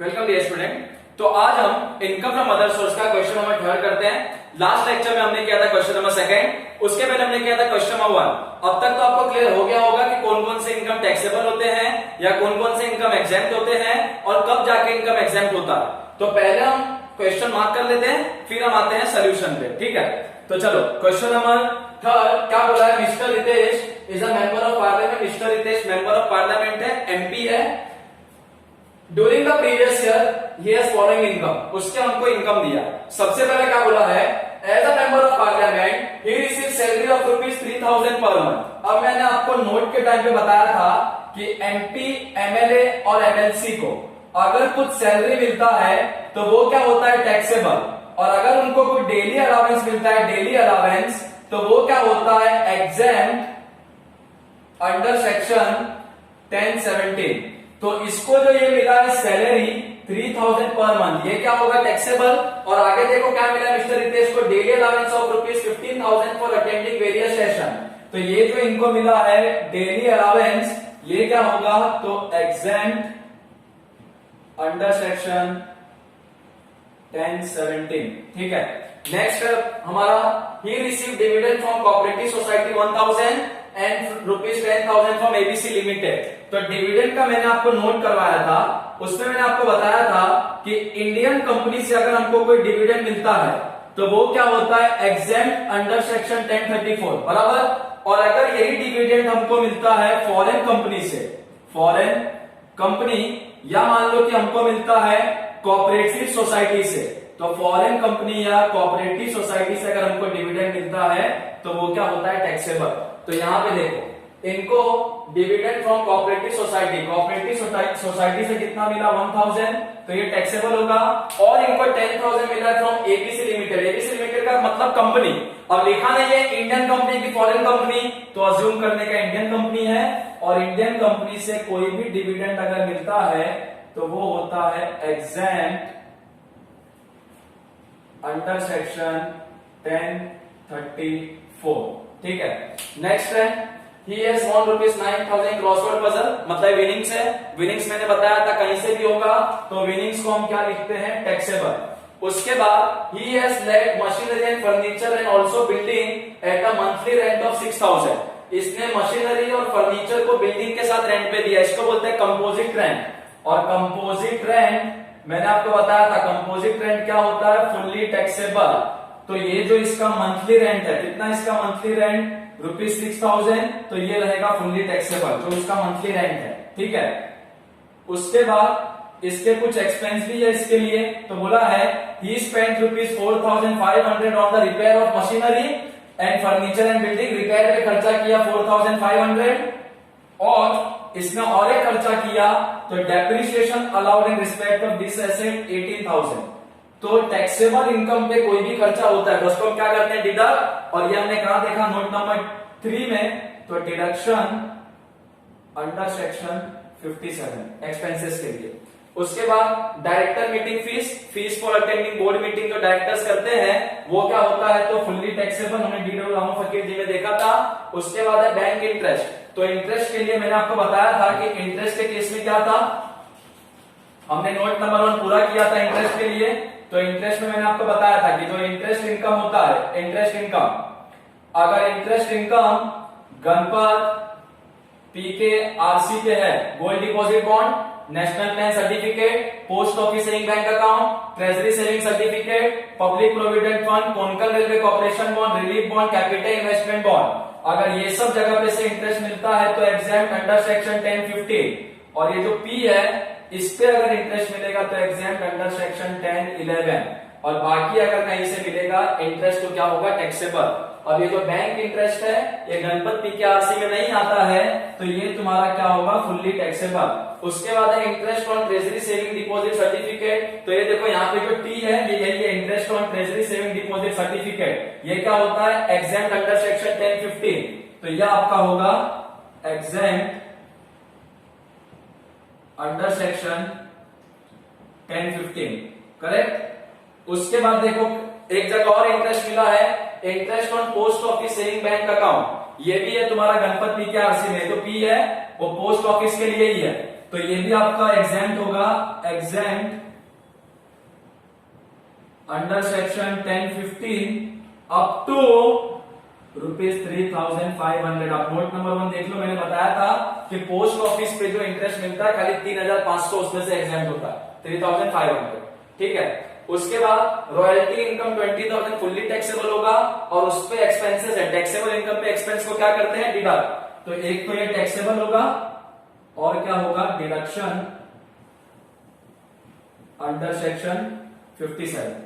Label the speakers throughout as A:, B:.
A: Welcome dear student. तो आज हम इनकम फ्रॉम अदर सोर्स का क्वेश्चन नंबर 3 करते हैं। लास्ट लेक्चर में हमने किया था क्वेश्चन नंबर 2, उसके पहले हमने किया था क्वेश्चन नंबर 1। अब तक तो आपको क्लियर हो गया होगा कि कौन कौन से इनकम टैक्सेबल होते हैं या कौन कौन से इनकम एग्जेम्प्ट होते हैं और कब जाके इनकम एग्जेम्प्ट होता है। तो पहले हम क्वेश्चन मार्क कर लेते हैं, फिर हम आते हैं सोल्यूशन पे। ठीक है, तो चलो क्वेश्चन नंबर 3 क्या बोला है। Mister Ritesh is a member of parliament. Mister Ritesh member of parliament है, एमपी है। During the previous year he has following income. उसके हमको इनकम दिया। सबसे पहले क्या बोला है, as a member of parliament he receive salary of ₹3000 per month. अब मैंने आपको नोट के टाइम पे बताया था कि एमपी, एमएलए और एमएलसी को अगर कुछ सैलरी मिलता है तो वो क्या होता है, टैक्सेबल। और अगर उनको कोई डेली अलाउंस मिलता है, डेली अलाउंस, तो वो क्या होता है, एग्जेम्प्ट अंडर सेक्शन 1017। तो इसको जो ये मिला है सैलरी 3000 पर मंथ, ये क्या होगा, टैक्सेबल। और आगे देखो क्या मिला मिस्टर रितेश को, daily allowance of ₹15,000 for attending various session. तो ये जो इनको मिला है डेली अलाउंस, ये क्या होगा, तो एग्जेम्प्ट अंडर सेक्शन 1017। ठीक है, नेक्स्ट हमारा he receive dividend from cooperative society 1000 and ₹10,000 from ABC limited. तो डिविडेंड का मैंने आपको नोट करवाया था, उसमें मैंने आपको बताया था कि इंडियन कंपनी से अगर हमको कोई डिविडेंड मिलता है तो वो क्या होता है, एग्जेम्प्ट अंडर सेक्शन 1034, बराबर। और अगर यही डिविडेंड हमको मिलता है फॉरेन कंपनी से, फॉरेन कंपनी, या मान लो कि हमको मिलता है कोऑपरेटिव सोसाइटी से, तो फॉरेन कंपनी या कोऑपरेटिव सोसाइटी से अगर हमको डिविडेंड मिलता है तो वो क्या होता है, टैक्सेबल। तो यहां पे देखो, इनको डिविडेंड फ्रॉम कोऑपरेटिव सोसाइटी से कितना मिला, 1000, तो ये टैक्सेबल होगा। और इनको 10,000 मिला from ABC limited. ABC limited का मतलब कंपनी। अब लिखा नहीं है इंडियन कंपनी की फॉरेन कंपनी, तो अज्यूम करने का इंडियन कंपनी है। और इंडियन कंपनी से कोई भी डिविडेंड अगर मिलता है तो वो होता है एग्जेम्प्ट अंडर सेक्शन 1034। ठीक है, नेक्स्ट है he has won ₹9,000 crossword puzzle, मतलब विनिंग्स है। विनिंग्स मैंने बताया था कहीं से भी होगा, तो विनिंग्स को हम क्या लिखते हैं, टैक्सेबल। उसके बाद he has let machinery and furniture and also building at a monthly rent of 6,000। इसने मशीनरी और फर्नीचर को बिल्डिंग के साथ रेंट पे दिया, इसको बोलते हैं कंपोजिट रेंट। और कंपोजिट रेंट मैंने आपको बताया था, कंपोजिट रेंट क्या होता है, फुल्ली टैक्सेबल। तो ये जो इसका मंथली रेंट है, कितना इसका मंथली रेंट, ₹6,000, तो ये रहेगा फुल्ली टैक्सेबल, जो इसका मंथली रेंट है। ठीक है, उसके बाद इसके कुछ एक्सपेंस भी है इसके लिए। तो बोला है ही spent ₹4,500 on the repair of machinery and furniture and building. Repair पे खर्चा किया 4,500। और इसने और एक खर्चा किया, तो depreciation allowed in respect of this asset 18,000। तो टैक्सेबल इनकम पे कोई भी खर्चा होता है दोस्तों, क्या करते हैं, डिडक्ट। और ये हमने कहा देखा नोट नंबर 3 में, तो डिडक्शन अंडर सेक्शन 57 एक्सपेंसेस के लिए। उसके बाद director meeting fees for attending board meeting जो डायरेक्टर्स करते हैं वो क्या होता है, तो फुल्ली टैक्सेबल। हमने डीडब्ल्यू रामू फकीर जी में देखा था। उसके बाद है बैंक इंटरेस्ट। तो इंटरेस्ट के लिए मैंने आपको बताया था कि इंटरेस्ट के केस में क्या था, हमने नोट नंबर 1 पूरा किया था इंटरेस्ट के लिए। तो इंटरेस्ट में मैंने आपको बताया था कि जो इंटरेस्ट इनकम होता है, इंटरेस्ट इनकम, अगर इंटरेस्ट इनकम गणपत पीके आरसी पे है, gold deposit bond, national plan certificate, post office saving bank account, treasury saving certificate, public provident fund, Konkan railway corporation bond, relief bond, capital investment bond, अगर ये सब जगह पे से इंटरेस्ट मिलता है तो एग्जेम्प्ट अंडर सेक्शन 1015। और ये जो पी है इस पे अगर इंटरेस्ट मिलेगा तो एग्जेम्प्ट अंडर सेक्शन 1011। और बाकी अगर कहीं से मिलेगा इंटरेस्ट तो क्या होगा, टैक्सेबल। अब ये जो बैंक इंटरेस्ट है ये गणपत पीकेआरसी में नहीं आता है, तो ये तुम्हारा क्या होगा, फुल्ली टैक्सेबल। उसके बाद है interest on treasury saving deposit certificate. तो ये देखो यहाँ पे जो टी है ये यही है, interest on treasury saving deposit certificate. ये क्या होता है, एग्जेम्प्ट अंडर सेक्शन 1015। तो यह आपका होगा एग्जेम्प्ट अंडर सेक्शन 1015, करेक्ट। उसके बाद देखो एक जगह और इंटरेस्ट मिला है, interest on post office saving bank account. ये भी है तुम्हारा गणपत पीकेआरसी में, तो पी है वो पोस्ट ऑफिस के लिए ही है। तो ये भी आपका एग्जाम्प्ट होगा, exempt under section 1015 up to ₹3,500। आप नोट नंबर 1 देख लो, मैंने बताया था कि पोस्ट ऑफिस पे जो इंटरेस्ट मिलता है खाली 3,500 उसमें से एग्जाम्प्ट होता है, 3,500। ठीक है, उसके बाद रॉयल्टी इनकम 20,000 फुल्ली टैक्सेबल होगा, और उस पे एक्सपेंसेस है, टैक्सेबल इनकम पे एक्सपेंस को क्या करते हैं, डिडक्ट। तो एक तो ये टैक्सेबल होगा, और क्या होगा, डिडक्शन अंडर सेक्शन 57।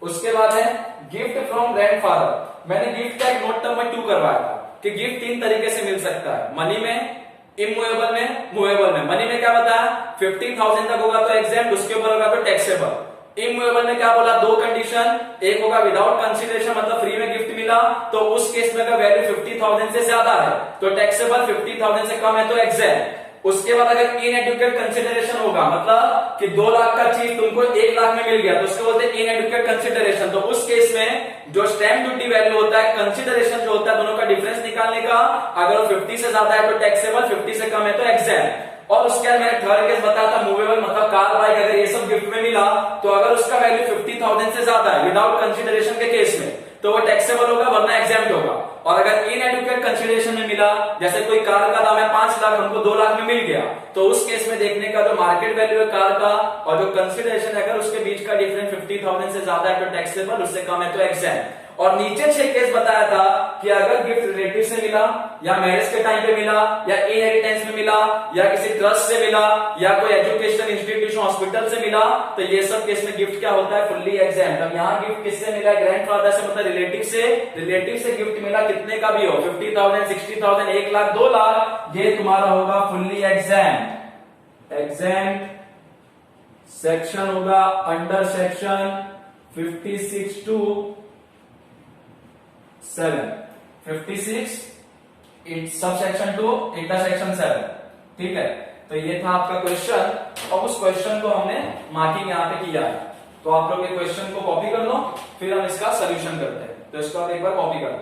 A: उसके बाद है गिफ्ट फ्रॉम ग्रैंडफादर। मैंने गिफ्ट का एक नोट नंबर 2 करवाया था कि गिफ्ट 3 तरीके से मिल सकता है, मनी में, इमूवेबल में, मूवेबल में। मनी में क्या बताया, 50,000 तक होगा तो एग्जाम्प्ट, उसके ऊपर होगा तो टैक्सेबल। इमूवेबल में क्या बोला, 2 कंडीशन, एक होगा विदाउट कंसिडरेशन, मतलब फ्री में गिफ्ट मिला, तो उस केस में अगर वैल्यू 50,000 से ज्यादा है तो टैक्सेबल, 50,000 से कम है तो एग्जाम्प्ट। उसके बाद अगर इनएडुकेट कंसिडरेशन होगा, मतलब कि 2 लाख का चीज तुमको 1 लाख में मिल गया, तो उसको बोलते हैं इनएडुकेट कंसिडरेशन। तो उस केस में जो स्टैंप ड्यूटी वैल्यू होता है, कंसिडरेशन जो होता है, दोनों का डिफरेंस निकालने का, अगर वो 50 से ज्यादा है तो टैक्सेबल, 50 से कम है तो एग्जाम्प्ट। और उसके बाद मैंने थर्ड केस बताया था मूवेबल, मतलब कार बाइक, अगर ये सब गिफ्ट में मिला तो अगर उसका वैल्यू 50,000 से ज्यादा है विदाउट कंसिडरेशन के केस में, तो वो टैक्सेबल होगा, वरना एग्जाम्प्ट होगा। और अगर इनएडुकेट कंसिडरेशन में मिला, जैसे कोई कार का दाम है 5 लाख, हमको 2 लाख में मिल गया, तो उस केस में देखने का जो मार्केट वैल्यू है कार का और जो कंसिडरेशन है, अगर उसके बीच का डिफरेंस 50,000 से ज्यादा है तो टैक्सेबल, उससे कम है तो एग्जाम्प्ट। और नीचे 6 केस बताया था कि अगर गिफ्ट रिलेटिव से मिला, या मैरिज के टाइम पे मिला, या इनहेरिटेंस में मिला, या किसी ट्रस्ट से मिला, या कोई एजुकेशनल इंस्टीट्यूशन हॉस्पिटल से मिला, तो ये सब केस में गिफ्ट क्या होता है, फुल्ली एग्जाम्प्ट। अब यहाँ गिफ्ट किससे मिला है, ग्रैंडफादर से, मतलब रिलेटिव से। रिलेटिव से गिफ्ट मिला कितने का भी हो, 50,000, 60,000, 1 लाख, 2 लाख, ये तुम्हारा होगा फुल्ली एग्जाम्प्ट। एग्जाम्प्ट सेक्शन होगा under section 56 to 7, 56 sub section 2 intersection 7। ठीक है, तो ये था आपका क्वेश्चन, और उस क्वेश्चन को हमने मार्किंग यहाँ पे किया है। तो आप लोग ये क्वेश्चन को कॉपी कर लो, फिर हम इसका सोल्यूशन करते हैं। तो इसको आप एक बार कॉपी कर लो।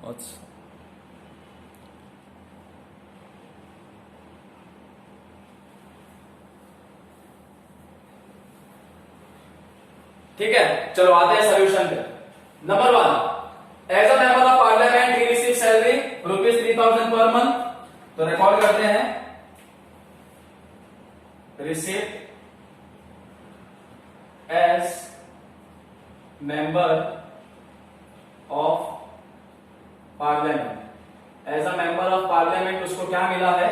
A: अच्छा, ठीक है, चलो आते हैं सोल्यूशन पे। Number 1, as a member of parliament he receive salary ₹3,000 per month. तो रिकॉर्ड करते हैं, receive as member of parliament. As a member of parliament उसको क्या मिला है,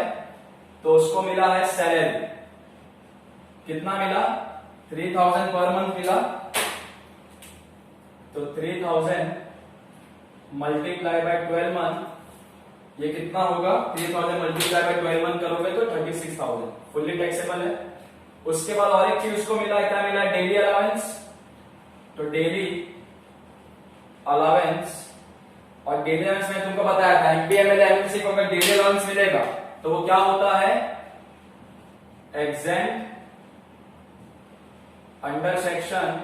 A: तो उसको मिला है सैलरी। कितना मिला, 3,000 पर मंथ मिला। तो 3,000 मल्टीप्लाई बाय 12 मंथ, ये कितना होगा, 3,000 मल्टीप्लाई बाय 12 मंथ करोगे तो 36,000 फुल्ली टैक्सेबल है। उसके बाद और एक चीज उसको मिला, क्या मिला, डेली अलावेंस। तो डेली अलावेंस, और डेली अलाउंस में तुमको बताया था एमपीएमएल एमएलसी को अगर डेली अलाउंस मिलेगा तो वो क्या होता है, एग्जाम्प्ट अंडर सेक्शन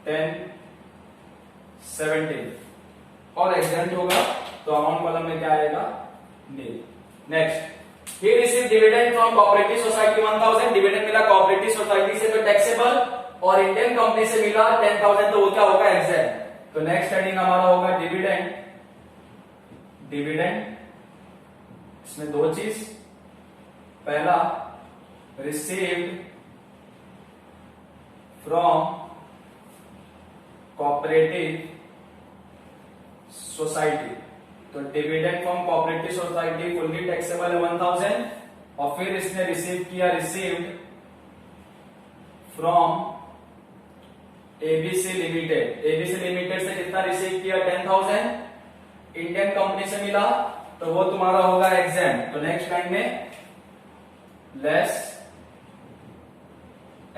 A: 1017, और एग्जाम्प्ट होगा तो अमाउंट कॉलम में क्या आएगा, nil. Next, he receive dividend from cooperative society 1,000, dividend मिला कोऑपरेटिव सोसाइटी से तो टैक्सेबल, और इंडियन कंपनी से मिला 10,000 तो वो क्या होगा, एग्जाम्प्ट। तो नेक्स्ट हेडिंग हमारा होगा डिविडेंड। डिविडेंड इसमें 2 चीज, पहला रिसीव्ड फ्रॉम कोऑपरेटिव सोसाइटी। तो dividend from cooperative society fully taxable है 1,000, और फिर इसने रिसीव किया, received from ABC limited. ABC limited से कितना रिसीव किया, 10,000। इंडियन कंपनी से मिला तो वो तुम्हारा होगा एग्जाम्प्ट। तो नेक्स्ट लाइन में लेस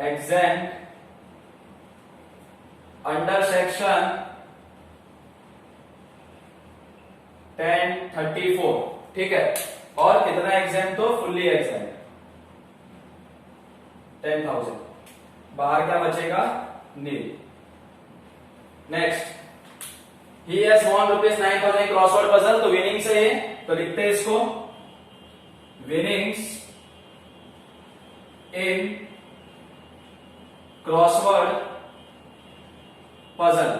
A: एग्जाम्प्ट अंडर सेक्शन 1034। ठीक है, और कितना एग्जाम, तो फुल्ली एग्जाम 10,000, बाहर क्या बचेगा, nil. Next, he has won ₹9,000 crossword puzzle, तो विनिंग्स है ये, तो लिखते हैं इसको winnings in crossword puzzle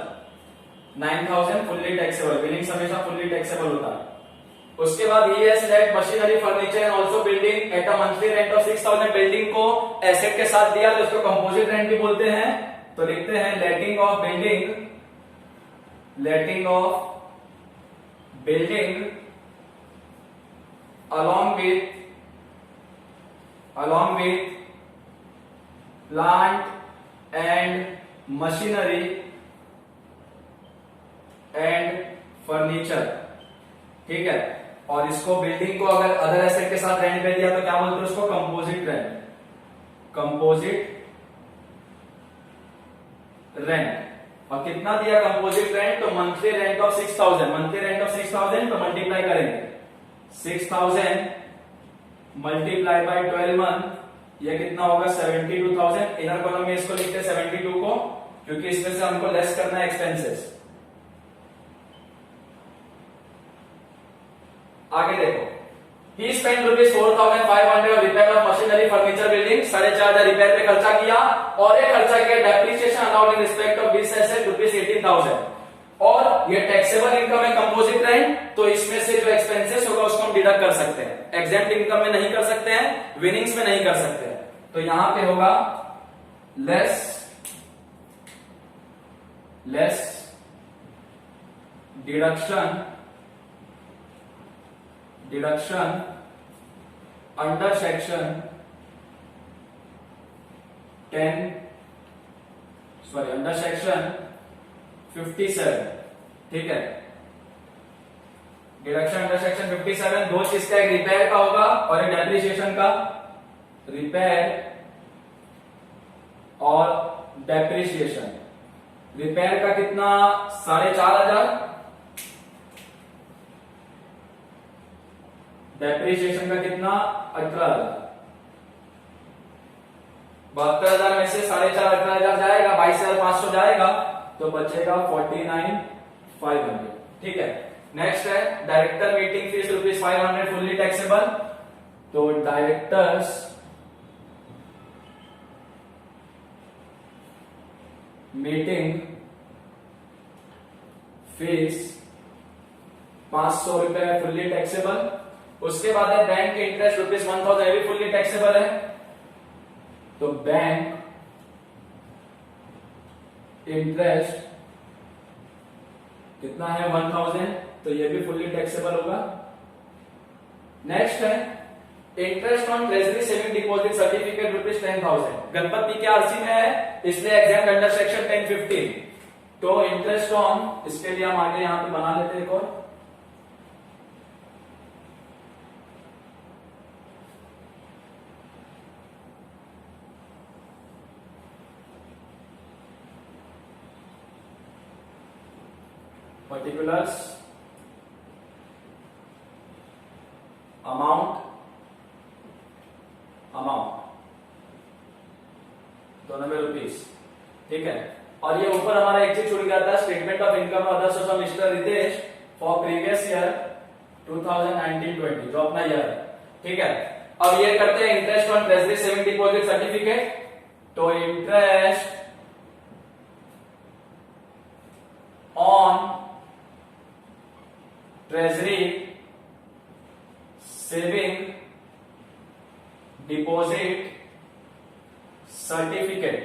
A: 9,000 fully taxable, winnings हमेशा फुल्ली टैक्सेबल होता है। उसके बाद he has let machinery furniture and also building at a monthly rent of 6,000, building को एसेट के साथ दिया तो इसको कंपोजिट रेंट भी बोलते हैं, तो लिखते हैं letting of building along with plant and machinery and furniture, ठीक है। और इसको बिल्डिंग को अगर अदर एसेट के साथ रेंट पे दिया तो क्या बोलते हैं उसको, कंपोजिट रेंट, कंपोजिट रेंट। और कितना दिया कंपोजिट रेंट, तो monthly rent of 6,000, monthly rent of 6,000, तो मल्टीप्लाई करेंगे 6,000 मल्टीप्लाई बाय 12 मंथ, ये कितना होगा 72,000। इनर कॉलम में इसको लिखते हैं 72 को, क्योंकि इसमें से हमको लेस करना है एक्सपेंसेस। आगे देखो, he spend ₹4,500 on repair of machinery furniture building, 4,500 repair पे खर्चा किया, और ये खर्चा किया depreciation allowed in respect of this asset ₹18,000, और ये टैक्सेबल इनकम है कंपोजिट रेंट, तो इसमें से जो एक्सपेंसेस होगा उसको हम डिडक्ट कर सकते हैं। एग्जेम्प्ट इनकम में नहीं कर सकते हैं, विनिंग्स में नहीं कर सकते हैं, तो यहां पे होगा लेस डिडक्शन अंडर सेक्शन 57, ठीक है। डिडक्शन अंडर सेक्शन 57 दो चीज का, एक रिपेयर का होगा और एक डेप्रिसिएशन का। रिपेयर और डेप्रिसिएशन, रिपेयर का कितना 4,500, डेप्रिसिएशन का कितना 18,000, 72,000 में से 4,500 18,000 जाएगा, 22,500 जाएगा, तो बचेगा 49,500, ठीक है। नेक्स्ट है director meeting fees ₹500 fully taxable, तो directors meeting fees ₹500 fully taxable. उसके बाद है बैंक इंटरेस्ट ₹1,000, ये भी फुल्ली टैक्सेबल है, तो बैंक इंटरेस्ट कितना है 1,000, तो ये भी फुल्ली टैक्सेबल होगा। नेक्स्ट है interest on treasury saving deposit certificate ₹10,000, Ganpat P के आरसी में है, इसलिए एग्जाम अंडर सेक्शन 1015, तो इंटरेस्ट ऑन, इसके लिए हम आगे यहां पे बना लेते हैं एक और, particulars amount दोनों में ₹, ठीक है। और ये ऊपर हमारा एक चीज छूट गया था, स्टेटमेंट ऑफ इनकम और other source of mister Ritesh for previous year 2019-20, जो अपना ईयर है, ठीक है। अब ये करते हैं interest on treasury saving deposit certificate, तो interest on treasury saving deposit certificate,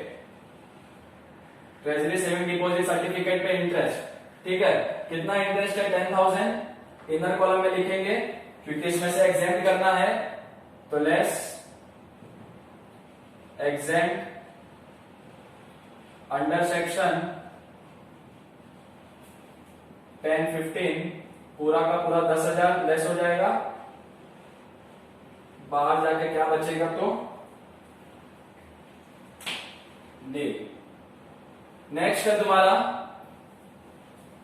A: treasury saving deposit certificate पे इंटरेस्ट, ठीक है। कितना इंटरेस्ट है 10,000, इनर कॉलम में लिखेंगे क्योंकि इसमें से एग्जेम्प्ट करना है, तो लेस एग्जेम्प्ट अंडर सेक्शन 1015, पूरा का पूरा 10,000 लेस हो जाएगा, बाहर जाके क्या बचेगा, तो नील। नेक्स्ट है तुम्हारा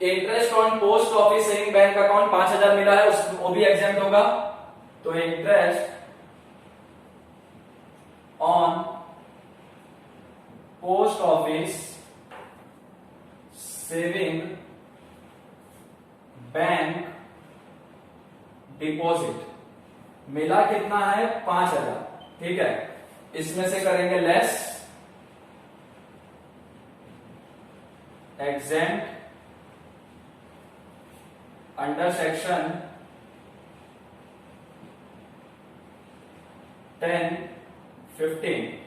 A: interest on post office saving bank account 5,000 मिला है, वो भी एग्जाम्प्ट होगा, तो interest on post office saving bank deposit मिला कितना है 5,000। ठीक है, इसमें से करेंगे लेस एग्जेम्प्ट अंडर सेक्शन 10-15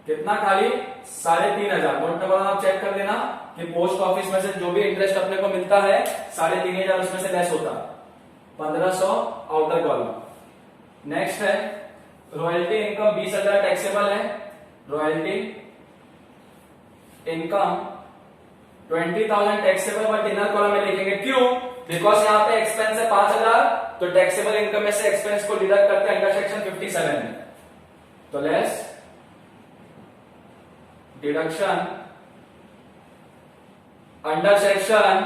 A: कितना खाली 3,500। नोट नंबर आप चेक कर लेना कि पोस्ट ऑफिस में से जो भी इंटरेस्ट अपने को मिलता है 3,500 उसमें से लेस होता है 1,500 आउटर कॉलम। नेक्स्ट है रॉयल्टी इनकम 20,000 टैक्सेबल है। Royalty income 20,000 taxable but inner column में लिखेंगे क्यों? बिकॉज यहाँ पे एक्सपेंस है 5,000 तो टैक्सेबल इनकम में से एक्सपेंस को डिडक्ट करते हैं अंडर सेक्शन 57 में। तो less deduction under section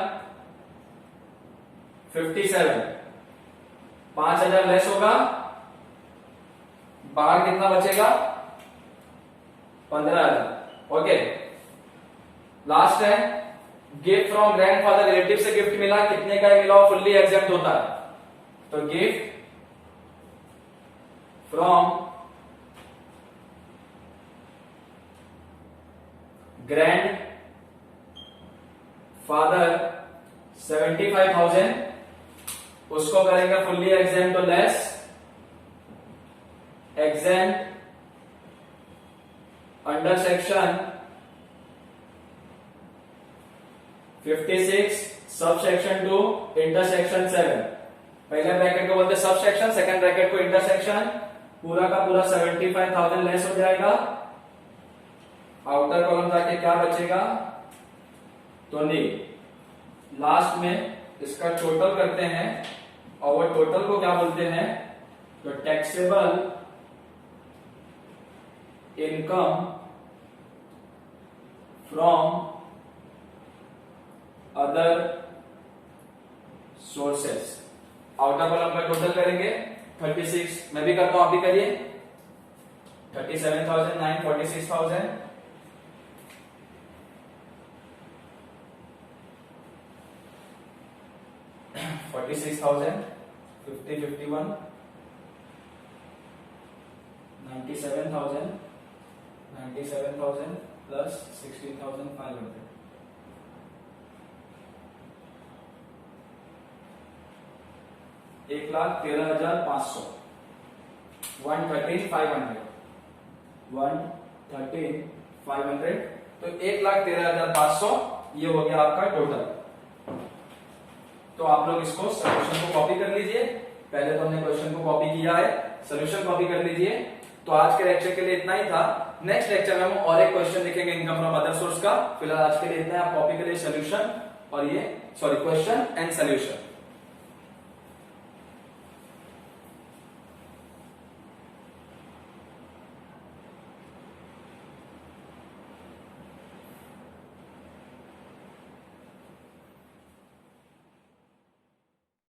A: 57 5,000 less होगा, बाहर कितना बचेगा 15,000। ओके, लास्ट है गिफ्ट फ्रॉम ग्रैंडफादर रिलेटिव से गिफ्ट मिला, कितने का मिला फुल्ली एग्जेम्प्ट होता है। तो गिफ्ट फ्रॉम ग्रैंड फादर 75,000 उसको करेंगे फुल्ली एग्जेम्प्ट। तो less exempt under section 56 sub section 2 intersection 7। पहले ब्रैकेट को बोलते सब सेक्शन, सेकंड ब्रैकेट को इंटरसेक्शन। पूरा का पूरा 75,000 लेस हो जाएगा। आउटर कॉलम जाके क्या बचेगा तो नहीं। लास्ट में इसका टोटल करते हैं और वो टोटल को क्या बोलते हैं तो taxable income from other sources. Outer column का टोटल करेंगे 36, मैं भी करता हूं आप भी करिए। 37,009 46,000 46,000 50 51 97,000 97,000 प्लस 16,500 1,13,500 113,500 113,500 तो 1,13,500 ये हो गया आपका टोटल। तो आप लोग इसको सॉल्यूशन को कॉपी कर लीजिए। पहले तो हमने क्वेश्चन को कॉपी किया है, सॉल्यूशन कॉपी कर लीजिए। तो आज के लेक्चर के लिए इतना ही था। नेक्स्ट लेक्चर में हम और एक क्वेश्चन देखेंगे इनकम फ्रॉम अदर सोर्स का। फिलहाल आज के लिए इतना है, आप कॉपी करिए सॉल्यूशन और ये क्वेश्चन एंड सॉल्यूशन।